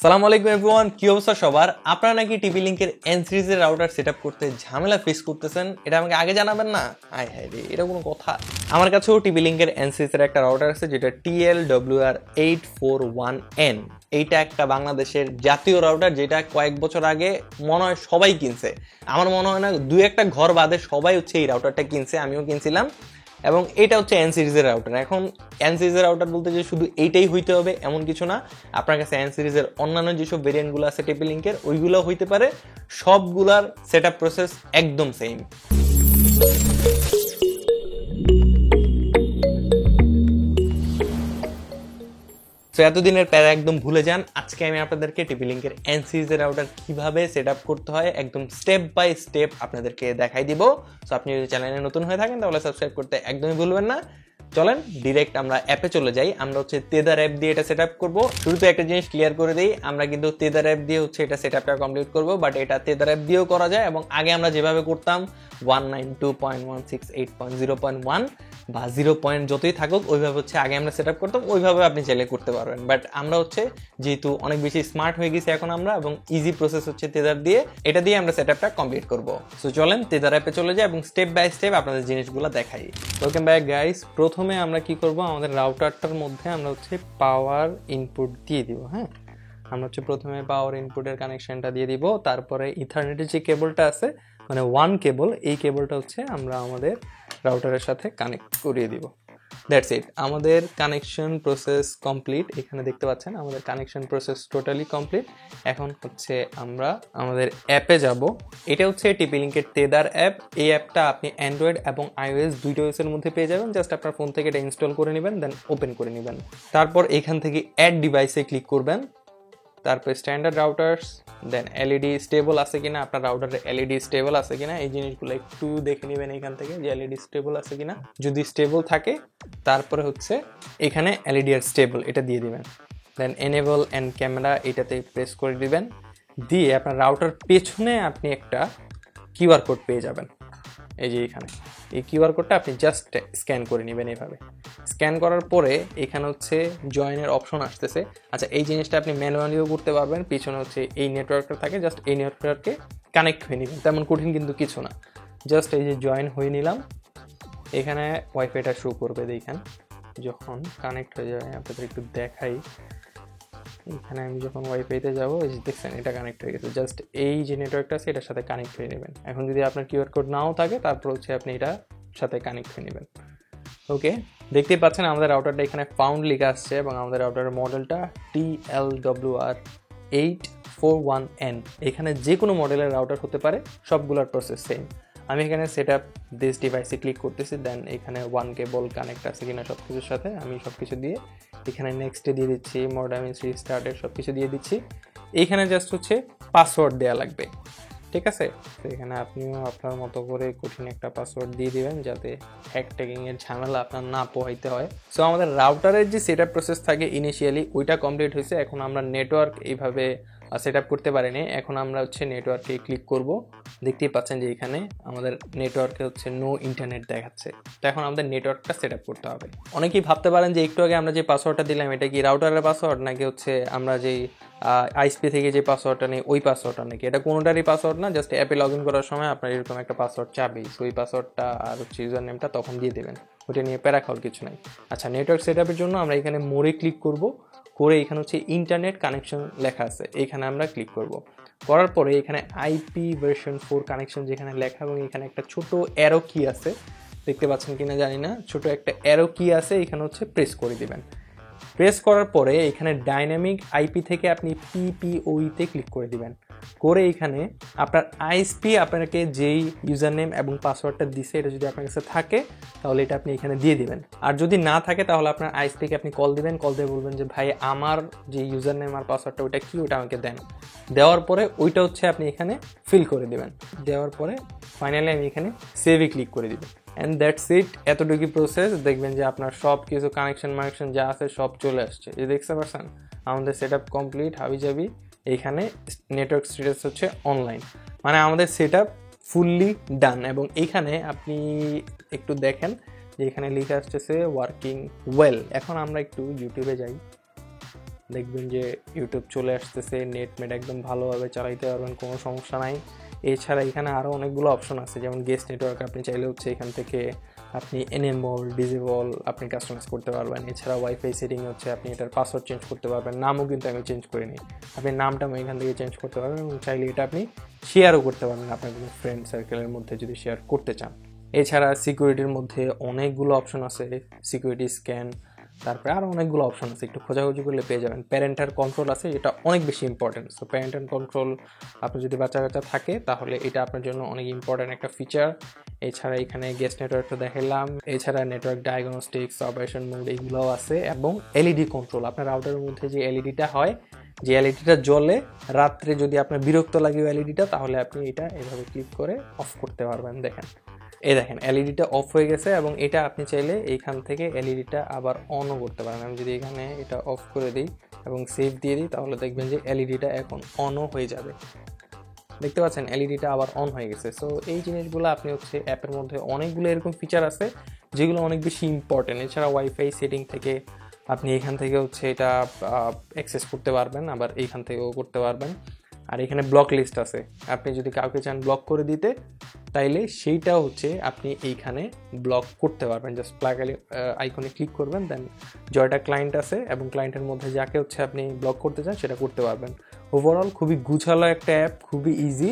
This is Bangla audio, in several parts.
আসসালামু আলাইকুম এভরিওয়ান, কি অবস্থা সবার? আপনারা নাকি টিপি লিংকের এন সিরিজের রাউটার সেটআপ করতে ঝামেলা ফেস করতেছেন, এটা আমাকে আগে জানাবেন না? আয় হায় রে, এটা কোনো কথা? আমার কাছেও টিপি লিংকের এন সিরিজের একটা রাউটার আছে যেটা TLWR841N। এইটা একটা বাংলাদেশের জাতীয় রাউটার, যেটা কয়েক বছর আগে মনে হয় সবাই কিনছে। আমার মনে হয় না দুই একটা ঘর বাদে সবাই হচ্ছে এই রাউটারটা কিনছে, আমিও কিনছিলাম। এবং এটা হচ্ছে এন সিরিজের রাউটার। এখন এন সিরিজের রাউটার বলতে যে শুধু এইটাই হইতে হবে এমন কিছু না, আপনার কাছে এন সিরিজের অন্যান্য যেসব ভেরিয়েন্টগুলো আছে টিপি লিংকের ওইগুলো হইতে পারে। সবগুলার সেট আপ প্রসেস একদম সেম। তো এতদিনের প্যারা একদম ভুলে যান। আজকে আমি আপনাদেরকে টিপি লিংকের এন সিরিজের রাউটার কিভাবে সেট আপ করতে হয় একদম স্টেপ বাই স্টেপ আপনাদেরকে দেখাই দিব। সো আপনি যদি চ্যানেলে নতুন হয়ে থাকেন তাহলে সাবস্ক্রাইব করতে একদমই ভুলবেন না। চলেন ডিরেক্ট আমরা অ্যাপে চলে যাই। আমরা হচ্ছে তেদার অ্যাপ দিয়ে এটা সেট আপ করবো। শুরুতে একটা জিনিস ক্লিয়ার করে দিই, আমরা কিন্তু তেদার অ্যাপ দিয়ে হচ্ছে এটা সেট আপটা কমপ্লিট করবো, বাট এটা তেদার অ্যাপ দিয়েও করা যায়। এবং আগে আমরা যেভাবে করতাম 192.168.0.1 বা 0 পয়েন্ট যতই থাকুক ওইভাবে হচ্ছে আগে আমরা সেট আপ করতাম, ওইভাবে আপনি চাইলে করতে পারবেন। বাট আমরা হচ্ছে যেহেতু অনেক বেশি স্মার্ট হয়ে গেছি এখন আমরা, এবং ইজি প্রসেস হচ্ছে তেদার দিয়ে, এটা দিয়ে আমরা সেট আপটা কমপ্লিট করবো। সো চলেন তেদার অ্যাপে চলে যাই এবং স্টেপ বাই স্টেপ আপনাদের জিনিসগুলো দেখাই। Welcome back guys. প্রথমে আমরা কি করব, আমাদের রাউটারটার মধ্যে আমরা হচ্ছে পাওয়ার ইনপুট দিয়ে দিব। হ্যাঁ, আমরা হচ্ছে প্রথমে পাওয়ার ইনপুটের কানেকশনটা দিয়ে দিব, তারপরে ইথারনেটের যে কেবলটা আছে মানে ওয়ান কেবল, এই কেবলটা হচ্ছে আমরা আমাদের রাউটারের সাথে কানেক্ট করিয়ে দিব। দ্যাটস ইট, আমাদের কানেকশন প্রসেস কমপ্লিট। এখানে দেখতে পাচ্ছেন আমাদের কানেকশন প্রসেস টোটালি কমপ্লিট। এখন হচ্ছে আমরা আমাদের অ্যাপে যাব। এটা হচ্ছে টিপি লিংকের তেদার অ্যাপ। এই অ্যাপটা আপনি অ্যান্ড্রয়েড এবং iOS দুইটা ওএসের মধ্যে পেয়ে যাবেন। জাস্ট আপনার ফোন থেকে এটা ইনস্টল করে নেবেন, দেন ওপেন করে নেবেন। তারপর এখান থেকে অ্যাড ডিভাইসে ক্লিক করবেন, তারপর স্ট্যান্ডার্ড রাউটার্স, দেন এলইডি স্টেবল আছে কিনা, আপনার রাউটারে এলইডি স্টেবল আছে কিনা এই জিনিসগুলো একটু দেখে নেবেন এখান থেকে যে এলইডি স্টেবল আছে কিনা। যদি স্টেবল থাকে তারপরে হচ্ছে এখানে এলইডি আর স্টেবল এটা দিয়ে দিবেন। দেন এনেবল অ্যান্ড ক্যামেরা এটাতে প্রেস করে দিবেন, দিয়ে আপনার রাউটার পেছনে আপনি একটা কিউআর কোড পেয়ে যাবেন। এই যে এখানে এই কিউআর কোডটা আপনি জাস্ট স্ক্যান করে নেবেন। এভাবে স্ক্যান করার পরে এখানে হচ্ছে জয়েনের অপশন আসতেছে। আচ্ছা, এই জিনিসটা আপনি ম্যানুয়ালিও করতে পারবেন। পিছনে হচ্ছে এই নেটওয়ার্কটা থাকে, জাস্ট এই নেটওয়ার্কে কানেক্ট হয়ে নেবেন, তেমন কঠিন কিন্তু কিছু না। জাস্ট এই যে জয়েন হয়ে নিলাম, এখানে ওয়াইফাইটা শো করবে। দেখেন যখন কানেক্ট হয়ে যাবে, আপনাদের একটু দেখাই। এখানে আমি যখন ওয়াইফাইতে যাবো, এই যে দেখছেন এটা কানেক্ট হয়ে গেছে। জাস্ট এই যে নেটওয়ার্কটা আছে এটার সাথে কানেক্ট হয়ে নেবেন। এখন যদি আপনার কিউআর কোড নাও থাকে তারপর হচ্ছে আপনি এটার সাথে কানেক্ট হয়ে নেবেন। ওকে, দেখতেই পাচ্ছেন আমাদের রাউটারটা এখানে ফাউন্ড লেখা আসছে এবং আমাদের রাউটারের মডেলটা TLWR841N। এখানে যে কোনো মডেলের রাউটার হতে পারে, সবগুলোর প্রসেস সেম। আমি এখানে সেট আপ দিস ডিভাইসে ক্লিক করতেছি, দেন এখানে ওয়ান কেবল কানেক্ট আছে কিনা সব কিছুর সাথে আমি সব কিছু দিয়ে এখানে নেক্সটে দিয়ে দিচ্ছি, মডেম রিস্টার্টের সব কিছু দিয়ে দিচ্ছি। এইখানে জাস্ট হচ্ছে পাসওয়ার্ড দেওয়া লাগবে, ঠিক আছে? তো এখানে আপনিও আপনার মতো করে কঠিন একটা পাসওয়ার্ড দিয়ে দিবেন যাতে হ্যাক ট্যাগিংয়ের ঝামেলা আপনার না পোহাইতে হয়। সো আমাদের রাউটারের যে সেট আপ প্রসেস থাকে ইনিশিয়ালি ওইটা কমপ্লিট হয়েছে। এখন আমরা নেটওয়ার্ক এইভাবে সেট আপ করতে পারিনি। এখন আমরা হচ্ছে নেটওয়ার্কে ক্লিক করব। দেখতেই পাচ্ছেন যে এখানে আমাদের নেটওয়ার্কে হচ্ছে নো ইন্টারনেট দেখাচ্ছে। তো এখন আমাদের নেটওয়ার্কটা সেট আপ করতে হবে। অনেকেই ভাবতে পারেন যে একটু আগে আমরা যে পাসওয়ার্ডটা দিলাম এটা কি রাউটারের পাসওয়ার্ড নাকি হচ্ছে আমরা যেই আইএসপি থেকে যে পাসওয়ার্ডটা নেই ওই পাসওয়ার্ডটা নাকি। এটা কোনোটারই পাসওয়ার্ড না, জাস্ট অ্যাপে লগ ইন করার সময় আপনার এরকম একটা পাসওয়ার্ড চাবেই। সো ওই পাসওয়ার্ডটা আর হচ্ছে ইউজার নেমটা তখন দিয়ে দেবেন, ওটা নিয়ে প্যারা খাওয়ার কিছু নাই। আচ্ছা, নেটওয়ার্ক সেট আপের জন্য আমরা এখানে মোড়ে ক্লিক করব, করে এখানে হচ্ছে ইন্টারনেট কানেকশন লেখা আছে, এখানে আমরা ক্লিক করব। করার পরে এখানে আইপি ভার্সন 4 কানেকশন যেখানে লেখা এবং এখানে একটা ছোট অ্যারো কি আছে, দেখতে পাচ্ছেন কিনা জানি না, ছোট একটা অ্যারো কি আছে, এখানে হচ্ছে প্রেস করে দিবেন। প্রেস করার পরে এখানে ডাইনামিক আইপি থেকে আপনি পিপিওইতে ক্লিক করে দিবেন। করে এখানে আপনার আইএসপি আপনাকে যেই ইউজার নেম এবং পাসওয়ার্ডটা দিছে এটা যদি আপনার কাছে থাকে তাহলে এটা আপনি এখানে দিয়ে দিবেন। আর যদি না থাকে তাহলে আপনার আইএসপিকে আপনি কল দিবেন, কল দিয়ে বলবেন যে ভাই আমার যে ইউজার নেম আর পাসওয়ার্ডটা ওইটা কি, ওইটা আমাকে দেন। দেওয়ার পরে ওইটা হচ্ছে আপনি এখানে ফিল করে দিবেন। দেওয়ার পরে ফাইনালি আমি এখানে সেভে ক্লিক করে দিবেন। অ্যান্ড দ্যাটস ইট, এতটুকু প্রসেস। দেখবেন যে আপনার সব কিছু কানেকশন যা আছে সব চলে আসছে। এই দেখতে পাচ্ছেন আমাদের সেট আপ কমপ্লিট হাবিজাবি। এইখানে নেটওয়ার্ক স্ট্যাটাস হচ্ছে অনলাইন, মানে আমাদের সেট আপ ফুললি ডান। এবং এইখানে আপনি একটু দেখেন যে এখানে লিখে আসতেছে ওয়ার্কিং ওয়েল। এখন আমরা একটু ইউটিউবে যাই, দেখবেন যে ইউটিউব চলে আসতেছে, নেট একদম ভালোভাবে চালাইতে পারবেন, কোনো সমস্যা নাই। এছাড়া এখানে আরও অনেকগুলো অপশন আছে, যেমন গেস্ট নেটওয়ার্ক আপনি চাইলে হচ্ছে এখান থেকে আপনি এনেবল ডিজেবল আপনি কাস্টমাইজ করতে পারবেন। এছাড়া ওয়াইফাই সেটিং হচ্ছে আপনি এটার পাসওয়ার্ড চেঞ্জ করতে পারবেন, নামও কিন্তু আমি চেঞ্জ করিনি, আপনি নামটা আমি এখান থেকে চেঞ্জ করতে পারবেন এবং চাইলে এটা আপনি শেয়ারও করতে পারবেন আপনার কোনো ফ্রেন্ড সার্কেলের মধ্যে যদি শেয়ার করতে চান। এছাড়া সিকিউরিটির মধ্যে অনেকগুলো অপশন আছে, সিকিউরিটি স্ক্যান, তারপরে আরও অনেকগুলো অপশন আছে, একটু খোঁজাখুঁজি করলে পেয়ে যাবেন। প্যারেন্টাল কন্ট্রোল আছে, এটা অনেক বেশি ইম্পর্টেন্ট। সো প্যারেন্টাল কন্ট্রোল আপনার যদি বাচ্চা কাচ্চা থাকে তাহলে এটা আপনার জন্য অনেক ইম্পর্টেন্ট একটা ফিচার। এছাড়া এখানে গেস্ট নেটওয়ার্কটা দেখালাম, এছাড়া নেটওয়ার্ক ডায়াগনস্টিক্স, অপারেশন মোড এগুলোও আছে, এবং এলইডি কন্ট্রোল। আপনার রাউটারের মধ্যে যে এলইডিটা হয়, যে এলইডিটা জ্বলে রাত্রে, যদি আপনার বিরক্ত লাগে এলইডিটা, তাহলে আপনি এটা এভাবে ক্লিক করে অফ করতে পারবেন। দেখেন এলইডিটা অফ হয়ে গেছে, এবং এটা আপনি চাইলে এইখান থেকে এলইডিটা আবার অনও করতে পারেন। আমি যদি এখানে এটা অফ করে দিই এবং সেভ দিয়ে দিই, তাহলে দেখবেন যে এলইডিটা এখন অনও হয়ে যাবে। দেখতে পাচ্ছেন এলইডিটা আবার অন হয়ে গেছে। সো এই জিনিসগুলো আপনি হচ্ছে অ্যাপের মধ্যে অনেকগুলো এরকম ফিচার আছে যেগুলো অনেক বেশি ইম্পর্টেন্ট। এছাড়া ওয়াইফাই সেটিং থেকে আপনি এখান থেকে হচ্ছে এটা অ্যাক্সেস করতে পারবেন, আবার এইখান থেকেও করতে পারবেন। আর এখানে ব্লক লিস্ট আছে, আপনি যদি কাউকে চান ব্লক করে দিতে, তাইলে সেইটা হচ্ছে আপনি এইখানে ব্লক করতে পারবেন। জাস্ট প্লাগ আইকনে ক্লিক করবেন, দেন জয়টা ক্লায়েন্ট আছে এবং ক্লায়েন্টের মধ্যে যাকে হচ্ছে আপনি ব্লক করতে চান সেটা করতে পারবেন। ওভারঅল খুবই গুছালো একটা অ্যাপ, খুবই ইজি,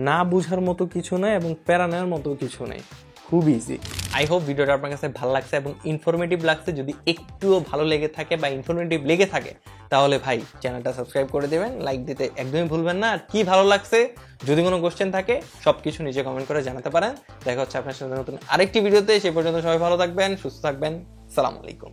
না বুঝার মতো কিছু নেই এবং প্যারা নেওয়ার মতো কিছু নেই, খুব ইজি। আই হোপ ভিডিওটা আপনার কাছে ভালো লাগছে এবং ইনফরমেটিভ লাগছে। যদি একটুও ভালো লেগে থাকে বা ইনফরমেটিভ লেগে থাকে তাহলে ভাই চ্যানেলটা সাবস্ক্রাইব করে দেবেন, লাইক দিতে একদমই ভুলবেন না। আর কি ভালো লাগছে, যদি কোনো কোশ্চেন থাকে সব কিছু নিচে কমেন্ট করে জানাতে পারেন। দেখা হচ্ছে আপনার সাথে নতুন আরেকটি ভিডিওতে। সেই পর্যন্ত সবাই ভালো থাকবেন, সুস্থ থাকবেন। সালাম আলাইকুম।